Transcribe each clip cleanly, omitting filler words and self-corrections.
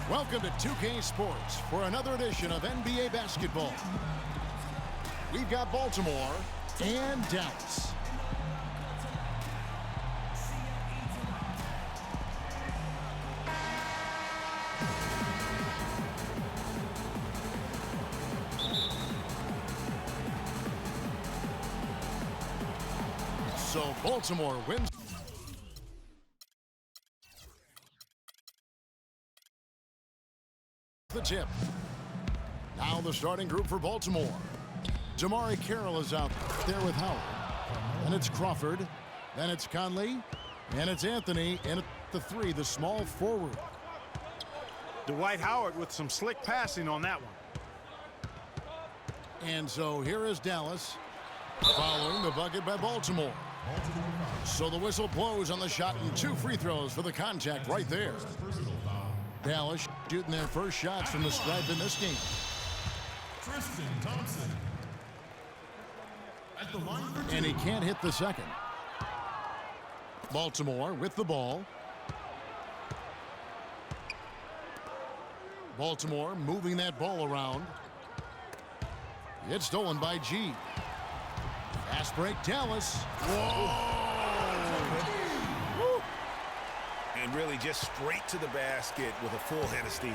Welcome to 2K Sports for another edition of NBA basketball. We've got Baltimore and Dallas. So Baltimore wins. The tip. Now the starting group for Baltimore. Jamari Carroll is out there with Howard. And it's Crawford. Then it's Conley. And it's Anthony. And at the three, the small forward. Dwight Howard with some slick passing on that one. And so here is Dallas following the bucket by Baltimore. So the whistle blows on the shot and 2 free throws for the contact right there. Dallas shooting their first shots from the stripe in this game. Tristan Thompson. At the line for 2. And he can't hit the second. Baltimore with the ball. Baltimore moving that ball around. It's stolen by G. Fast break, Dallas. Whoa! And really just straight to the basket with a full head of steam.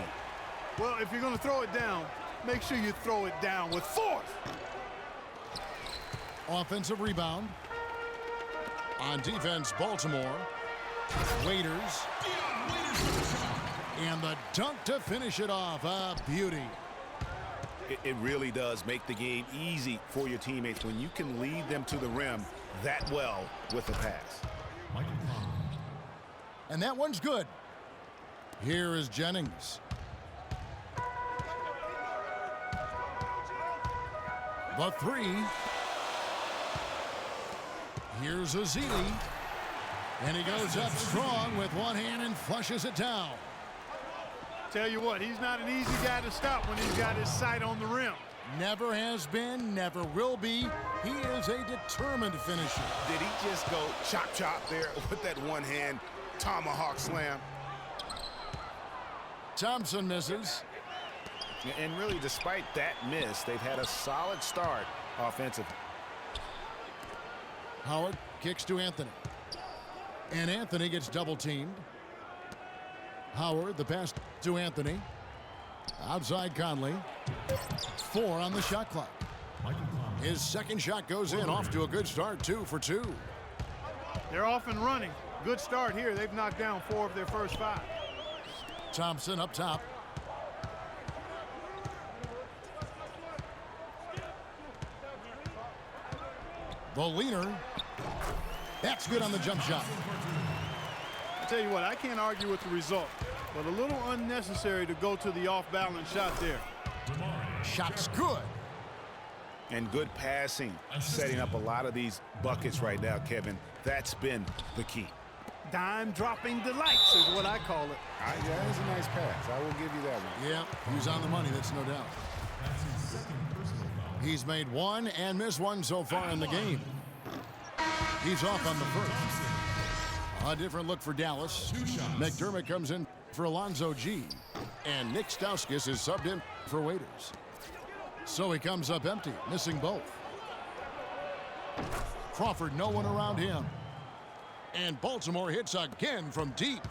Well, if you're going to throw it down, make sure you throw it down with force. Offensive rebound. On defense, Baltimore. Waiters. And the dunk to finish it off. A beauty. It really does make the game easy for your teammates when you can lead them to the rim that well with a pass. And that one's good. Here is Jennings. The three. Here's Azili. And he goes up strong with one hand and flushes it down. Tell you what, he's not an easy guy to stop when he's got his sight on the rim. Never has been, never will be. He is a determined finisher. Did he just go chop chop there with that one hand tomahawk slam? Thompson misses. And really, despite that miss, they've had a solid start offensively. Howard kicks to Anthony. And Anthony gets double teamed. Howard, the pass to Anthony. Outside Conley. 4 on the shot clock. His second shot goes in, off to a good start, 2 for 2. They're off and running. Good start here. They've knocked down 4 of their first 5. Thompson up top. The leaner. That's good on the jump shot. I tell you what, I can't argue with the result, but a little unnecessary to go to the off-balance shot there. Shot's good. And good passing, setting up a lot of these buckets right now, Kevin. That's been the key. Dime-dropping delights is what I call it. That is a nice pass. I will give you that one. Yeah, he's on the money, that's no doubt. He's made 1 and missed 1 so far in the game. He's off on the first. A different look for Dallas. McDermott comes in for Alonzo G. And Nick Stauskas is subbed in for Waiters. So he comes up empty, missing both. Crawford, no one around him. And Baltimore hits again from deep.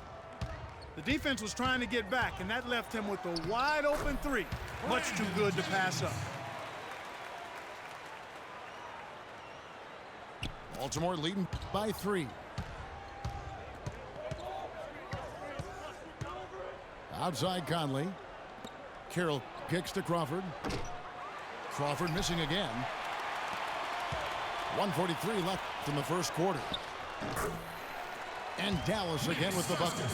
The defense was trying to get back, and that left him with a wide-open 3. Much too good to pass up. Baltimore leading by 3. Outside Conley. Carroll kicks to Crawford. Crawford missing again. 1:43 left in the first quarter. And Dallas again with the bucket.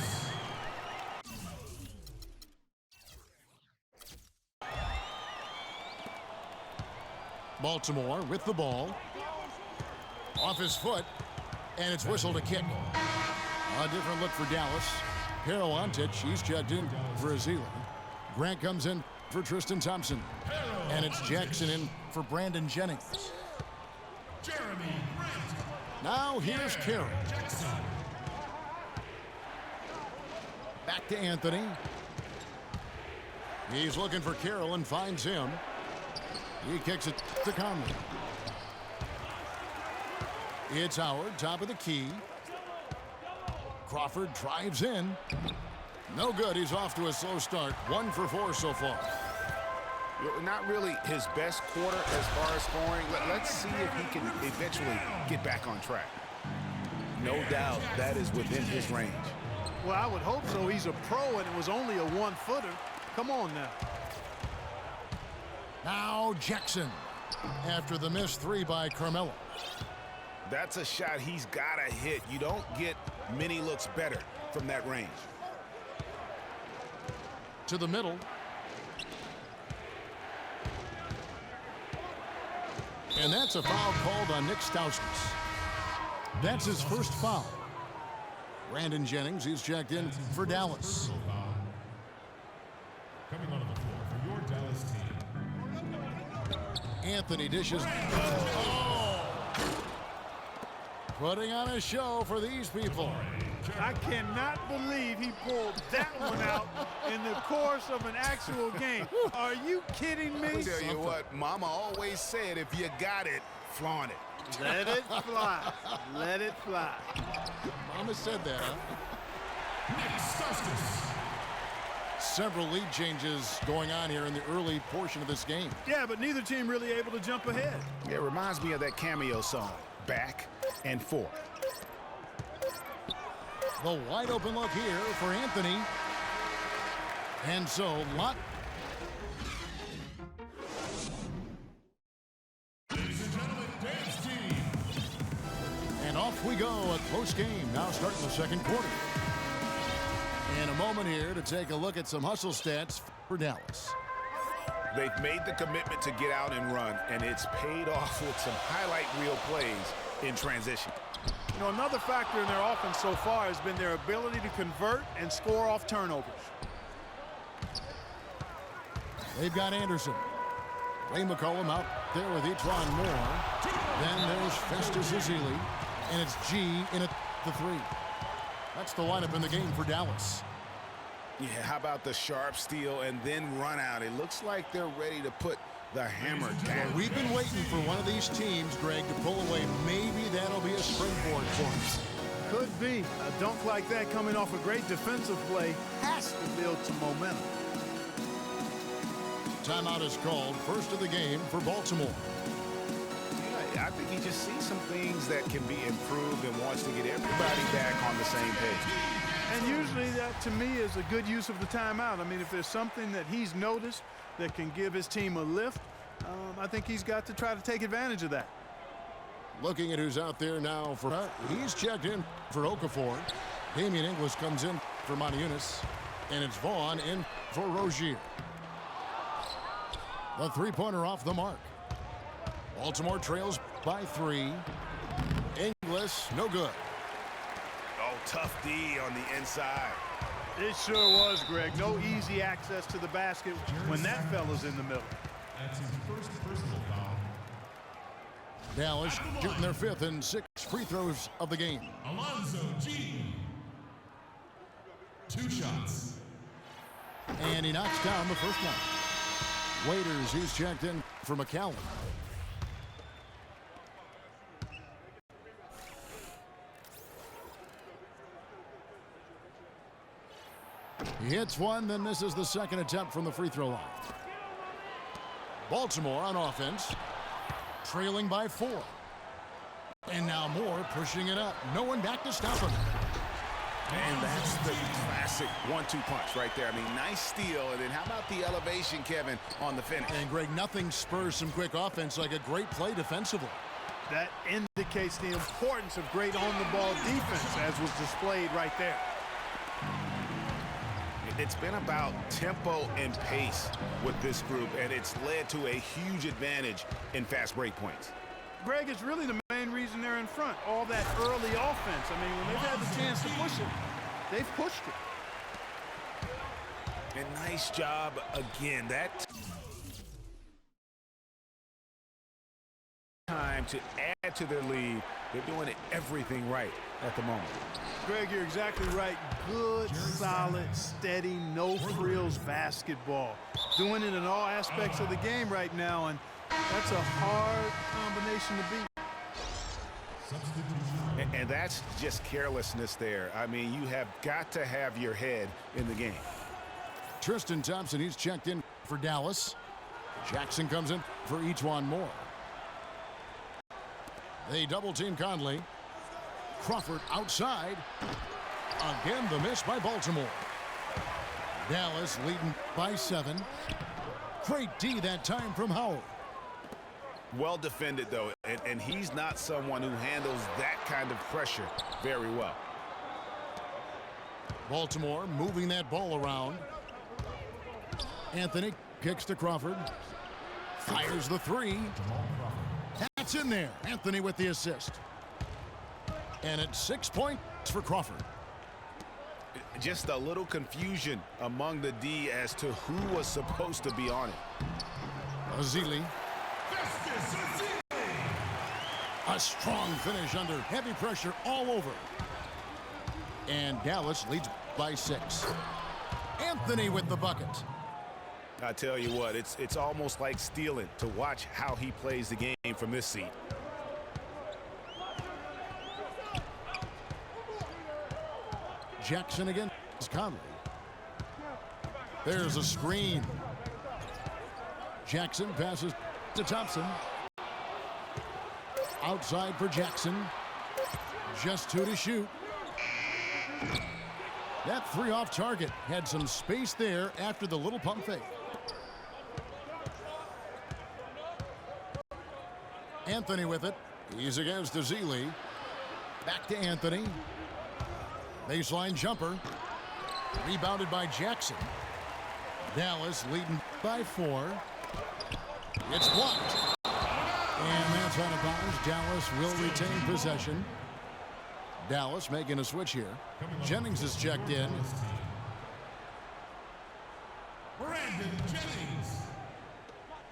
Baltimore with the ball. Off his foot. And it's whistled a kick. A different look for Dallas. Harrell-Antich, he's checked in for Azili. Grant comes in for Tristan Thompson. And it's Jackson in for Brandon Jennings. Now here's Carroll. Back to Anthony. He's looking for Carroll and finds him. He kicks it to Conley. It's Howard, top of the key. Crawford drives in. No good. He's off to a slow start. 1 for 4 so far. Not really his best quarter as far as scoring. Let's see if he can eventually get back on track. No doubt that is within his range. Well, I would hope so. He's a pro, and it was only a 1-footer. Come on now. Now Jackson after the missed 3 by Carmelo. That's a shot he's got to hit. You don't get many looks better from that range. To the middle. And that's a foul called on Nick Stauskas. That's his first foul. Brandon Jennings, he's checked in for Dallas. Coming onto the floor for your Dallas team. Anthony dishes. Oh! Putting on a show for these people. I cannot believe he pulled that one out in the course of an actual game. Are you kidding me? I'll tell you what, Mama always said, if you got it, flaunt it. Let it fly. Let it fly. Mama said that, huh? Several lead changes going on here in the early portion of this game. Yeah, but neither team really able to jump ahead. It reminds me of that cameo song, Back and Forth. The wide open look here for Anthony. And so, Lott. Ladies and gentlemen, dance team. And off we go at close game. Now starting the second quarter. In a moment here to take a look at some hustle stats for Dallas. They've made the commitment to get out and run, and it's paid off with some highlight reel plays in transition. You know, another factor in their offense so far has been their ability to convert and score off turnovers. They've got Anderson. Ray McCollum out there with Etwan Moore. Then there's Festus Ezeli. And it's G in at the 3. That's the lineup in the game for Dallas. Yeah, how about the sharp steal and then run out? It looks like they're ready to put the hammer down. We've been waiting for one of these teams, Greg, to pull away. Maybe that'll be a springboard for us. Could be. A dunk like that coming off a great defensive play has to build some momentum. Timeout is called. First of the game for Baltimore. Yeah, I think he just sees some things that can be improved and wants to get everybody back on the same page. And usually that, to me, is a good use of the timeout. I mean, if there's something that he's noticed that can give his team a lift, I think he's got to try to take advantage of that. Looking at who's out there now for he's checked in for Okafor. Damian Inglis comes in for Moniunas. And it's Vaughn in for Rozier. The three-pointer off the mark. Baltimore trails by 3. Inglis, no good. Oh, tough D on the inside. It sure was, Greg. No easy access to the basket when that fella's in the middle. That's his first personal foul. Dallas shooting their 5th and 6th free throws of the game. Alonzo G. 2 shots. And he knocks down the first one. Waiters, he's checked in for McCallum. He hits one, then misses the second attempt from the free throw line. Baltimore on offense, trailing by 4. And now Moore pushing it up. No one back to stop him. And that's the classic 1-2 punch right there. I mean, nice steal. And then how about the elevation, Kevin, on the finish? And, Greg, nothing spurs some quick offense like a great play defensively. That indicates the importance of great on-the-ball defense, as was displayed right there. It's been about tempo and pace with this group, and it's led to a huge advantage in fast break points. Greg, it's really the main reason they're in front. All that early offense. I mean, when they've had the chance to push it, they've pushed it. And nice job again. That time time to add to their lead. They're doing everything right at the moment. Greg, you're exactly right. Good, solid, steady, no-frills basketball. Doing it in all aspects of the game right now, and that's a hard combination to beat. And that's just carelessness there. I mean, you have got to have your head in the game. Tristan Thompson, he's checked in for Dallas. Jackson comes in for each one more. They double-team Conley. Crawford outside. Again, the miss by Baltimore. Dallas leading by 7. Great D that time from Howard. Well defended, though, and he's not someone who handles that kind of pressure very well. Baltimore moving that ball around. Anthony kicks to Crawford. Fires the 3. That's in there. Anthony with the assist. And it's 6 points for Crawford. Just a little confusion among the D as to who was supposed to be on it. Azili. A strong finish under heavy pressure all over. And Dallas leads by 6. Anthony with the bucket. I tell you what, it's almost like stealing to watch how he plays the game from this seat. Jackson against Conley. There's a screen. Jackson passes to Thompson. Outside for Jackson. Just 2 to shoot. That 3 off target. Had some space there after the little pump fake. Anthony with it. He's against Azili. Back to Anthony. Baseline jumper. Rebounded by Jackson. Dallas leading by 4. It's blocked. And that's out of bounds. Dallas will retain possession. Dallas making a switch here. Jennings is checked in. Brandon Jennings.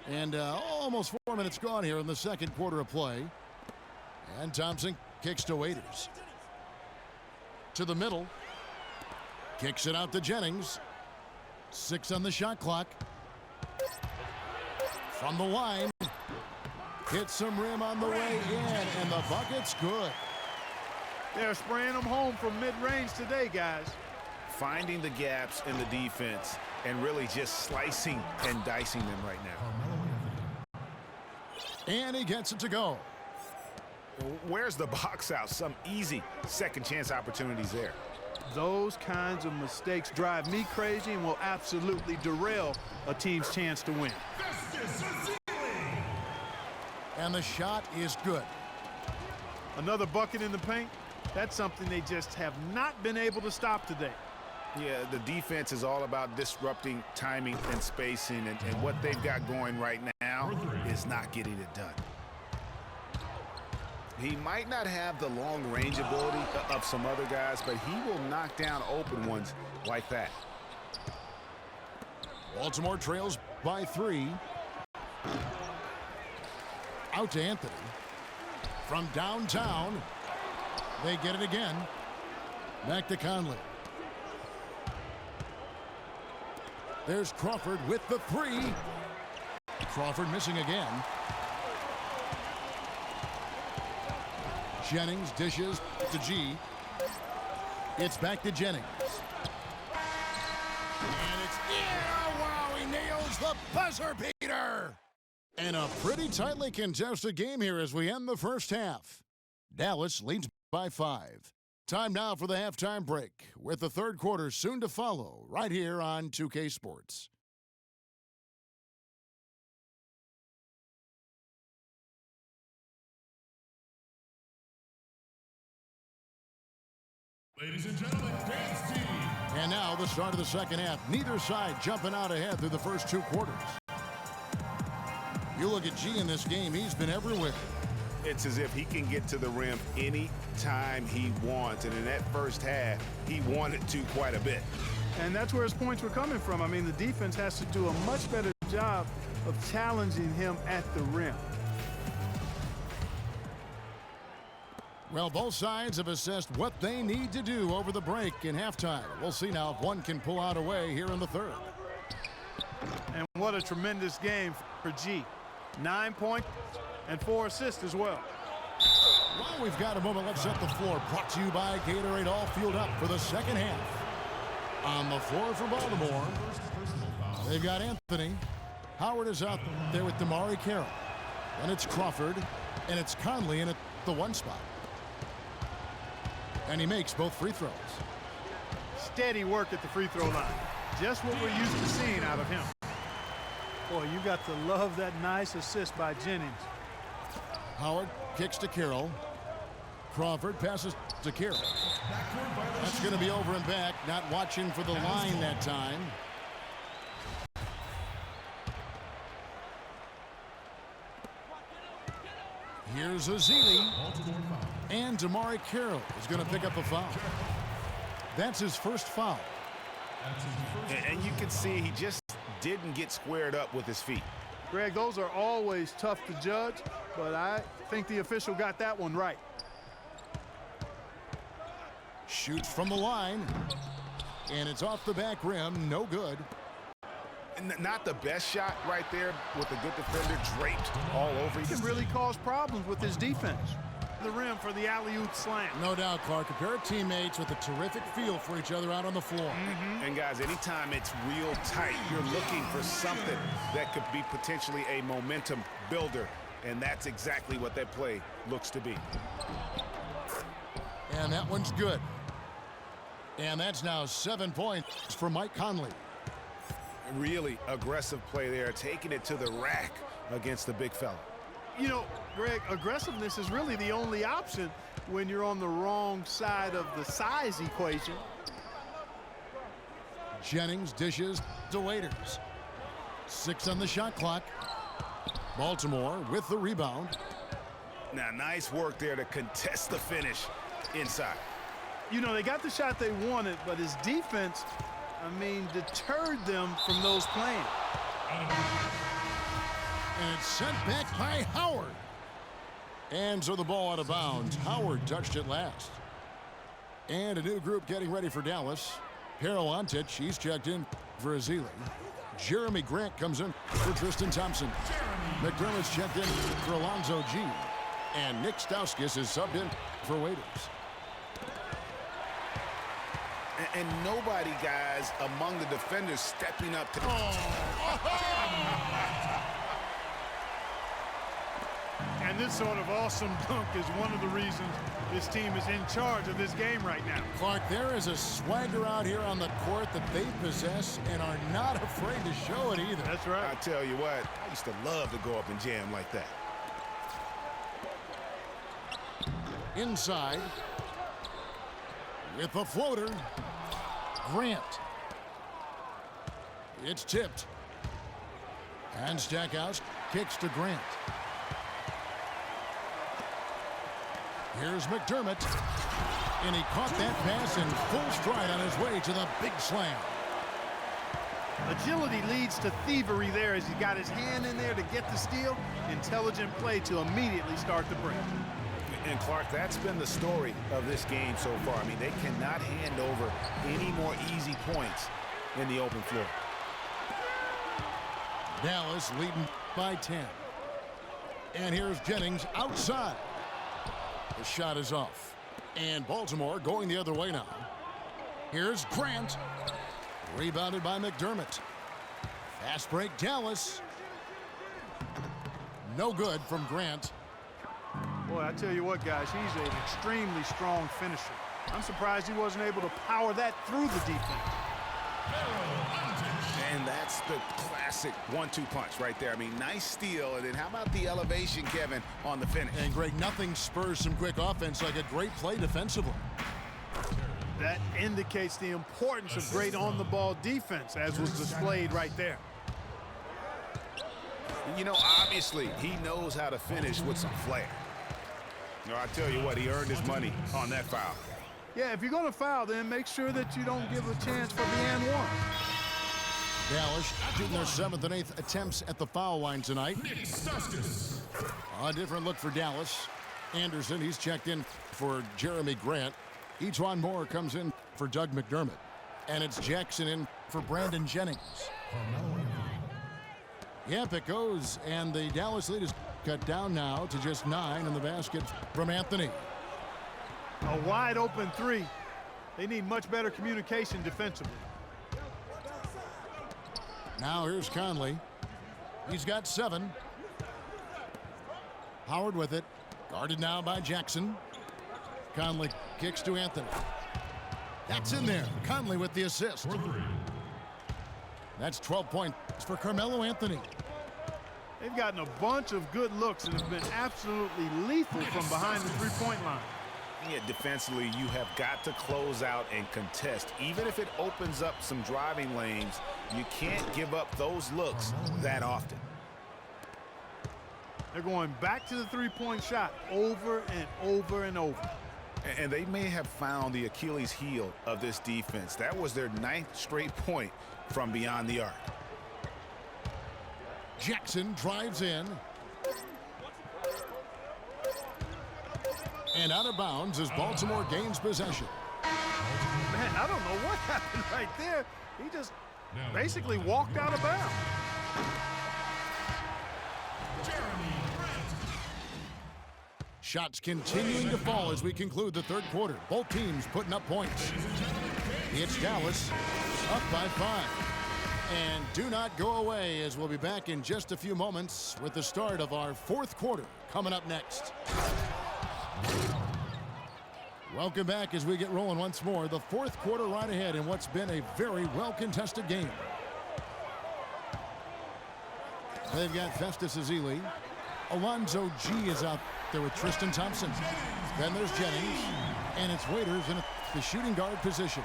And almost 4 minutes gone here in the second quarter of play. And Thompson kicks to Waiters. To the middle. Kicks it out to Jennings. 6 on the shot clock. From the line. Hits some rim on the way in. And the bucket's good. They're spraying them home from mid-range today, guys. Finding the gaps in the defense and really just slicing and dicing them right now. And he gets it to go. Where's the box out? Some easy second chance opportunities there. Those kinds of mistakes drive me crazy and will absolutely derail a team's chance to win. And the shot is good. Another bucket in the paint. That's something they just have not been able to stop today. Yeah, the defense is all about disrupting timing and spacing, and what they've got going right now is not getting it done. He might not have the long-range ability of some other guys, but he will knock down open ones like that. Baltimore trails by 3. Out to Anthony. From downtown, they get it again. Back to Conley. There's Crawford with the 3. Crawford missing again. Jennings dishes to G. It's back to Jennings. And it's in. Oh, wow, he nails the buzzer beater. And a pretty tightly contested game here as we end the first half. Dallas leads by 5. Time now for the halftime break, with the third quarter soon to follow right here on 2K Sports. Ladies and gentlemen, dance team. And now the start of the second half. Neither side jumping out ahead through the first 2 quarters. You look at G in this game, he's been everywhere. It's as if he can get to the rim any time he wants, and in that first half, he wanted to quite a bit. And that's where his points were coming from. I mean, the defense has to do a much better job of challenging him at the rim. Well, both sides have assessed what they need to do over the break in halftime. We'll see now if one can pull out a way here in the third. And what a tremendous game for G. 9 points and 4 assists as well. Well, we've got a moment. Let's set the floor. Brought to you by Gatorade. All fueled up for the second half. On the floor for Baltimore, they've got Anthony. Howard is out there with Damari Carroll. And it's Crawford. And it's Conley in at the 1 spot. And he makes both free throws. Steady work at the free throw line. Just what we're used to seeing out of him. Boy, you got to love that nice assist by Jennings. Howard kicks to Carroll. Crawford passes to Carroll. That's going to be over and back. Not watching for the line that time. Here's Azili. And Damari Carroll is going to pick up a foul. That's his first foul. And you can see he just didn't get squared up with his feet. Greg, those are always tough to judge, but I think the official got that one right. Shoots from the line. And it's off the back rim. No good. Not the best shot right there with a good defender draped all over. He can really cause problems with his defense. The rim for the alley-oop slam. No doubt, Clark. A pair of teammates with a terrific feel for each other out on the floor. And guys, anytime it's real tight, you're looking for something that could be potentially a momentum builder. And that's exactly what that play looks to be. And that one's good. And that's now 7 points for Mike Conley. Really aggressive play there, taking it to the rack against the big fella. You know, Greg, aggressiveness is really the only option when you're on the wrong side of the size equation. Jennings dishes to Waiters. 6 on the shot clock. Baltimore with the rebound. Now, nice work there to contest the finish inside. You know, they got the shot they wanted, but his defense, deterred them from those playing. And it's sent back by Howard. And so the ball out of bounds. Howard touched it last. And a new group getting ready for Dallas. Paralontic, he's checked in for Azili. Jeremy Grant comes in for Tristan Thompson. McDermott's checked in for Alonzo G. And Nick Stauskas is subbed in for Waiters. And nobody, guys, among the defenders stepping up to... And this sort of awesome dunk is one of the reasons this team is in charge of this game right now. Clark, there is a swagger out here on the court that they possess and are not afraid to show it either. That's right. I tell you what, I used to love to go up and jam like that. Inside. With a floater. Grant. It's tipped. And Stackhouse kicks to Grant. Here's McDermott. And he caught that pass in full stride on his way to the big slam. Agility leads to thievery there as he got his hand in there to get the steal. Intelligent play to immediately start the break. And Clark, that's been the story of this game so far. They cannot hand over any more easy points in the open floor. Dallas leading by 10. And here's Jennings outside. The shot is off. And Baltimore going the other way now. Here's Grant. Rebounded by McDermott. Fast break, Dallas. No good from Grant. Boy, I tell you what, guys, he's an extremely strong finisher. I'm surprised he wasn't able to power that through the defense. And that's the classic 1-2 punch right there. Nice steal. And then how about the elevation, Kevin, on the finish? And Greg, nothing spurs some quick offense like a great play defensively. That indicates the importance of great on-the-ball defense, as was displayed right there. Obviously, he knows how to finish with some flair. I tell you what, he earned his money on that foul. Yeah, if you're going to foul, then make sure that you don't give a chance for the and one. Dallas shooting their 7th and 8th attempts at the foul line tonight. A different look for Dallas. Anderson, he's checked in for Jeremy Grant. Each Moore comes in for Doug McDermott. And it's Jackson in for Brandon Jennings. Yep, it goes. And the Dallas lead is cut down now to just 9 in the basket from Anthony. A wide open three. They need much better communication defensively. Now here's Conley. He's got 7. Howard with it. Guarded now by Jackson. Conley kicks to Anthony. That's in there. Conley with the assist. That's 12 points for Carmelo Anthony. They've gotten a bunch of good looks and have been absolutely lethal from behind the three-point line. Yet defensively, you have got to close out and contest. Even if it opens up some driving lanes, you can't give up those looks that often. They're going back to the three-point shot over and over and over. And they may have found the Achilles heel of this defense. That was their 9th straight point from beyond the arc. Jackson drives in. And out of bounds as Baltimore gains possession. Man, I don't know what happened right there. He just basically walked out of bounds. Shots continuing to fall as we conclude the third quarter. Both teams putting up points. It's Dallas up by 5. And do not go away as we'll be back in just a few moments with the start of our fourth quarter coming up next. Welcome back as we get rolling once more. The fourth quarter right ahead in what's been a very well-contested game. They've got Festus Ezeli. Alonzo G is out there with Tristan Thompson. Then there's Jennings. And it's Waiters in the shooting guard position.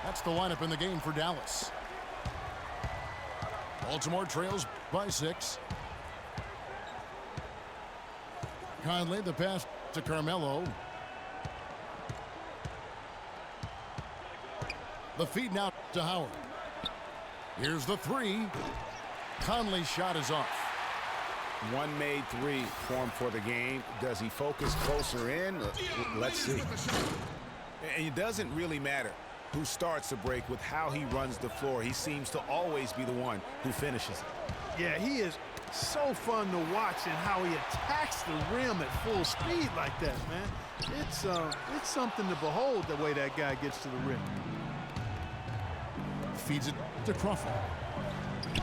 That's the lineup in the game for Dallas. Baltimore trails by 6. Conley, the pass to Carmelo. The feed now to Howard. Here's the 3. Conley's shot is off. One made 3 formed for the game. Does he focus closer in? Let's see. And it doesn't really matter who starts the break with how he runs the floor. He seems to always be the one who finishes it. Yeah, he is so fun to watch and how he attacks the rim at full speed like that, man. It's something to behold the way that guy gets to the rim. Feeds it to Crawford.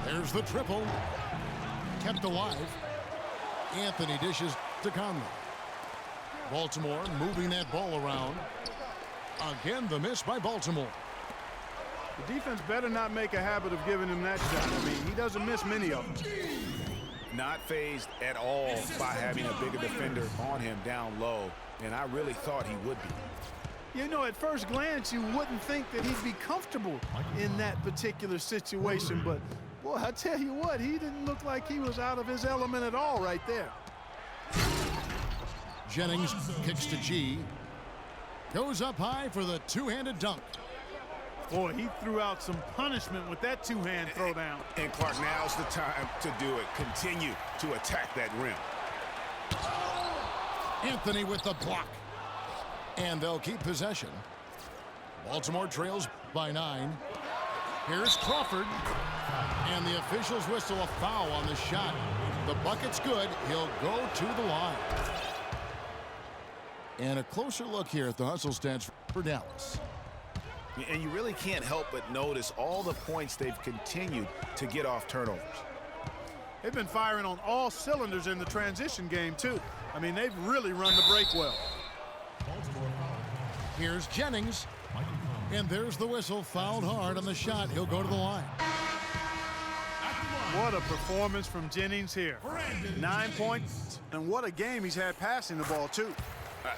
There's the triple. Kept alive. Anthony dishes to Conley. Baltimore moving that ball around. Again, the miss by Baltimore. The defense better not make a habit of giving him that shot. I mean, he doesn't miss many of them. Not fazed at all by having a bigger defender on him down low, and I really thought he would be. You know, at first glance, you wouldn't think that he'd be comfortable in that particular situation, but boy, I tell you what, he didn't look like he was out of his element at all right there. Jennings kicks to G. Goes up high for the two-handed dunk. Boy, he threw out some punishment with that two-hand throwdown. And Clark, now's the time to do it. Continue to attack that rim. Anthony with the block. And they'll keep possession. Baltimore trails by 9. Here's Crawford. And the officials whistle a foul on the shot. The bucket's good. He'll go to the line. And a closer look here at the hustle stats for Dallas. And you really can't help but notice all the points they've continued to get off turnovers. They've been firing on all cylinders in the transition game, too. I mean, they've really run the break well. Here's Jennings. And there's the whistle. Fouled hard on the shot. He'll go to the line. What a performance from Jennings here. 9 points, and what a game he's had passing the ball, too.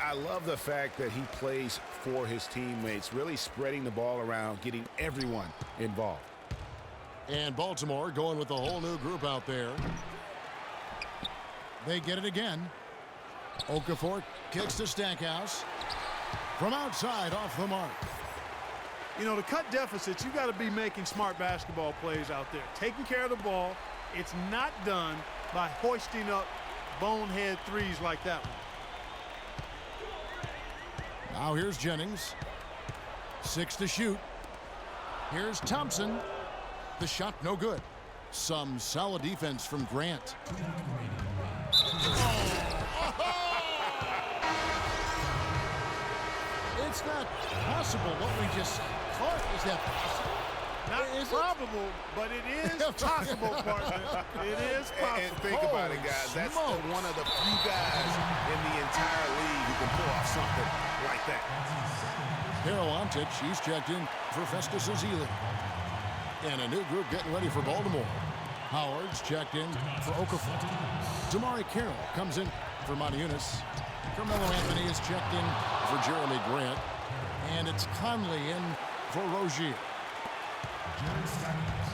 I love the fact that he plays for his teammates, really spreading the ball around, getting everyone involved. And Baltimore going with a whole new group out there. They get it again. Okafor kicks to Stackhouse. From outside, off the mark. You know, to cut deficits, you got to be making smart basketball plays out there. Taking care of the ball. It's not done by hoisting up bonehead threes like that one. Now here's Jennings. 6 to shoot. Here's Thompson. The shot no good. Some solid defense from Grant. It's not possible what we just caught. Is that possible? Not probable, but it is possible, partner. It is possible. And think about it, guys. That's one of the few guys in the entire league who can pull off something like that. Antich, he's checked in for Festus Ezeli. And a new group getting ready for Baltimore. Howard's checked in for Okafor. Damari Carroll comes in for Montezumas. Carmelo Anthony is checked in for Jeremy Grant. And it's Conley in for Rozier.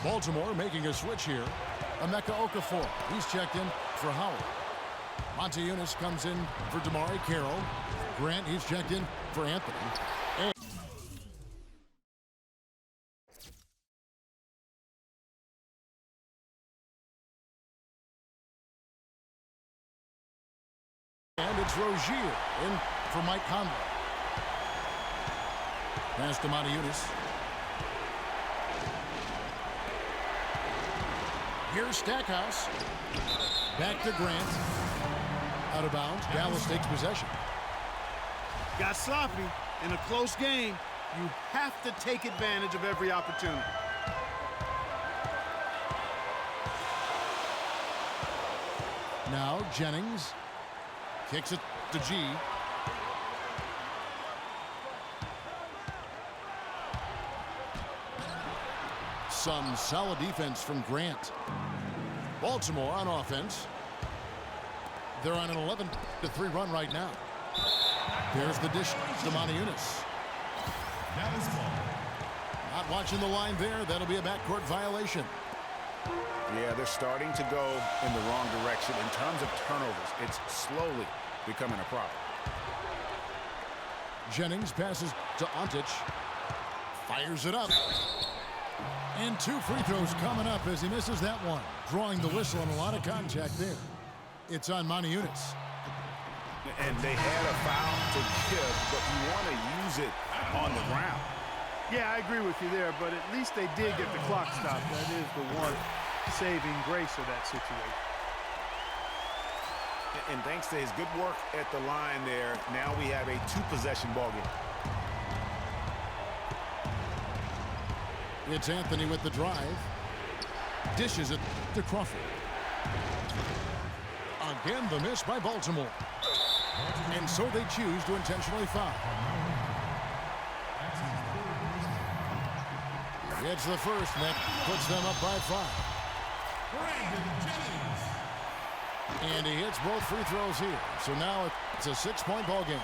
Baltimore making a switch here. Emeka Okafor, he's checked in for Howard. Montezumas comes in for Damari Carroll. Grant, he's checked in for Anthony. And it's Rozier in for Mike Conley. Pass to Montezumas. Here's Stackhouse. Back to Grant. Out of bounds. Dallas takes possession. Got sloppy in a close game. You have to take advantage of every opportunity. Now Jennings kicks it to G. Some solid defense from Grant. Baltimore on offense. They're on an 11-3 run right now. There's the dish to Montezumas. Not watching the line there. That'll be a backcourt violation. Yeah, they're starting to go in the wrong direction in terms of turnovers. It's slowly becoming a problem. Jennings passes to Antich. Fires it up. And 2 free throws coming up as he misses that one. Drawing the whistle and a lot of contact there. It's on Montezumas. And they had a foul to give, but you want to use it on the ground. Yeah, I agree with you there, but at least they did get the clock stopped. That is the one saving grace of that situation. And thanks to his good work at the line there, now we have a 2-possession ball game. It's Anthony with the drive. Dishes it to Crawford. Again, the miss by Baltimore. And so they choose to intentionally foul. It's the first, and that puts them up by 5. And he hits both free throws here. So now it's a 6-point ball game.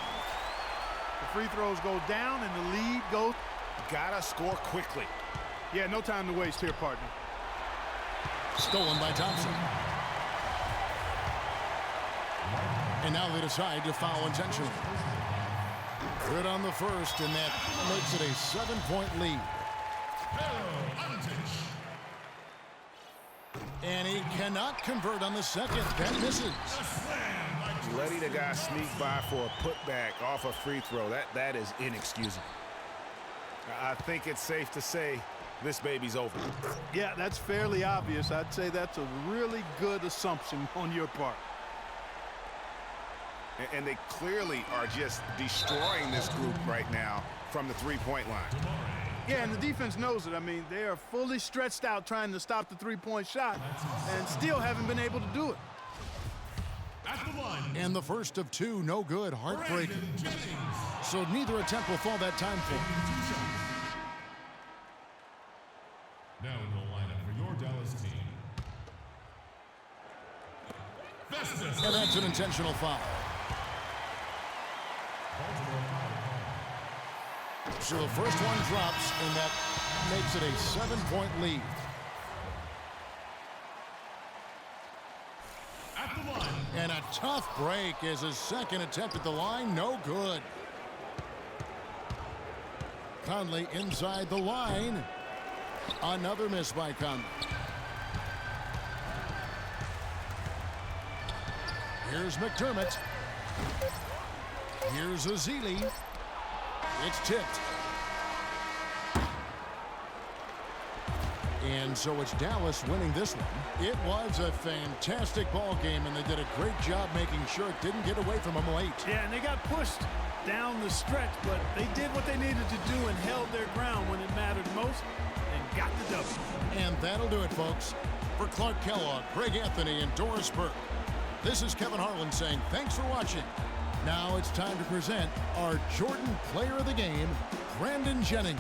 The free throws go down and the lead goes. Gotta score quickly. Yeah, no time to waste here, partner. Stolen by Thompson. And now they decide to foul intentionally. Good on the first, and that makes it a 7-point lead. And he cannot convert on the second. That misses. Letting the guy sneak by for a putback off a free throw, that is inexcusable. I think it's safe to say this baby's over. Yeah, that's fairly obvious. I'd say that's a really good assumption on your part. And they clearly are just destroying this group right now from the three-point line. Yeah, and the defense knows it. I mean, they are fully stretched out trying to stop the three-point shot and still haven't been able to do it. And the first of 2, no good, heartbreaking. So neither attempt will fall that time for him. Now in the lineup for your Dallas team. And that's an intentional foul. So the first one drops, and that makes it a 7-point lead. And a tough break as his second attempt at the line, no good. Conley inside the line. Another miss by Conley. Here's McDermott. Here's Ezeli. It's tipped. And so it's Dallas winning this one. It was a fantastic ball game, and they did a great job making sure it didn't get away from them late. Yeah, and they got pushed down the stretch, but they did what they needed to do and held their ground when it mattered most and got the W. And that'll do it, folks. For Clark Kellogg, Greg Anthony, and Doris Burke, this is Kevin Harlan saying thanks for watching. Now it's time to present our Jordan Player of the Game, Brandon Jennings.